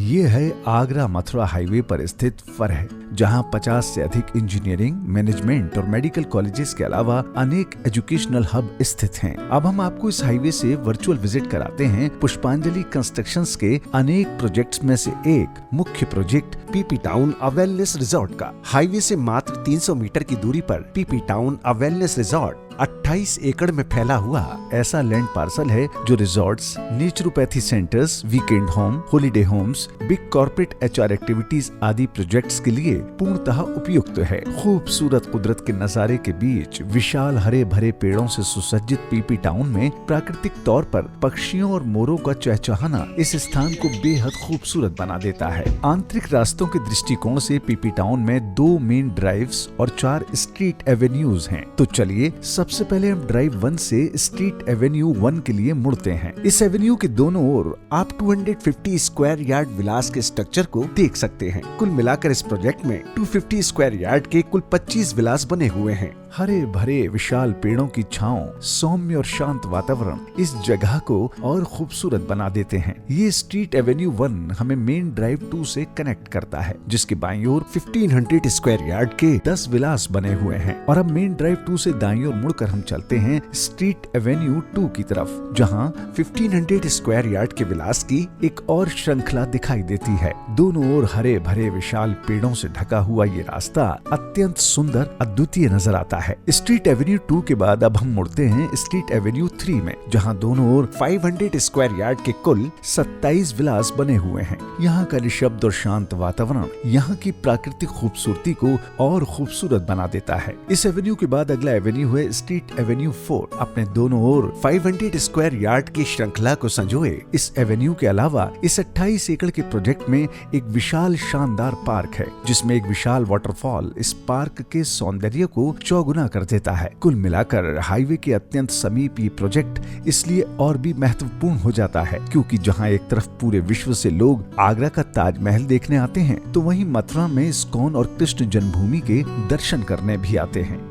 ये है आगरा मथुरा हाईवे पर स्थित फरह, जहां 50 से अधिक इंजीनियरिंग, मैनेजमेंट और मेडिकल कॉलेजेस के अलावा अनेक एजुकेशनल हब स्थित हैं। अब हम आपको इस हाईवे से वर्चुअल विजिट कराते हैं पुष्पांजलि कंस्ट्रक्शंस के अनेक प्रोजेक्ट्स में से एक मुख्य प्रोजेक्ट पीपी टाउन अ वेलनेस रिजॉर्ट का। हाईवे से मात्र 300 मीटर की दूरी पर पीपी टाउन अ वेलनेस रिजॉर्ट 28 एकड़ में फैला हुआ ऐसा लैंड पार्सल है जो resorts, naturopathy centres, weekend home, holiday homes, big corporate HR activities आदि प्रोजेक्ट्स के लिए पूर्णतः उपयुक्त है। खूबसूरत कुदरत के नजारे के बीच विशाल हरे भरे पेड़ों से सुसज्जित पीपी टाउन में प्राकृतिक तौर पर पक्षियों और मोरों का चहचहाना इस स्थान को बेहद खूबसूरत बना देता है। आंतरिक रास्तों के दृष्टिकोण से पीपी टाउन में 2 मेन ड्राइव्स और 4 स्ट्रीट एवेन्यूज हैं। तो चलिए सबसे पहले हम ड्राइव 1 से स्ट्रीट एवेन्यू 1 के लिए मुड़ते हैं। इस एवेन्यू के दोनों ओर आप 250 स्क्वायर यार्ड विलास के स्ट्रक्चर को देख सकते हैं। कुल मिलाकर इस प्रोजेक्ट में 250 स्क्वायर यार्ड के कुल 25 विलास बने हुए हैं। हरे भरे विशाल पेड़ों की छांव, सौम्य और शांत वातावरण इस जगह को और खूबसूरत बना देते हैं। ये स्ट्रीट एवेन्यू 1 हमें मेन ड्राइव 2 से कनेक्ट करता है, जिसके बाईं ओर 1500 स्क्वायर यार्ड के 10 विलास बने हुए हैं। और अब मेन ड्राइव 2 से दाईं ओर मुड़कर हम चलते हैं स्ट्रीट एवेन्यू 2 की तरफ, जहां 1500 स्क्वायर यार्ड के विलास की एक और श्रृंखला दिखाई देती है। दोनों ओर हरे भरे विशाल पेड़ों से ढका हुआ ये रास्ता अत्यंत सुंदर, अद्वितीय नजर आता है। स्ट्रीट एवेन्यू 2 के बाद अब हम मुड़ते हैं स्ट्रीट एवेन्यू 3 में, जहां दोनों ओर 500 स्क्वायर यार्ड के कुल 27 विलास बने हुए हैं। यहाँ का निशब्द और शांत वातावरण यहाँ की प्राकृतिक खूबसूरती को और खूबसूरत बना देता है। इस एवेन्यू के बाद अगला एवेन्यू है स्ट्रीट एवेन्यू 4। अपने दोनों ओर 500 स्क्वायर यार्ड की श्रृंखला को संजोए इस एवेन्यू के अलावा इस 28 एकड़ के प्रोजेक्ट में एक विशाल शानदार पार्क है, जिसमें एक विशाल वाटरफॉल इस पार्क के सौंदर्य को चौगुना कर देता है। कुल मिलाकर हाईवे के अत्यंत समीप ये प्रोजेक्ट इसलिए और भी महत्वपूर्ण हो जाता है, क्योंकि जहां एक तरफ पूरे विश्व से लोग आगरा का ताजमहल देखने आते हैं, तो वहीं मथुरा में इस्कॉन और कृष्ण जन्मभूमि के दर्शन करने भी आते हैं।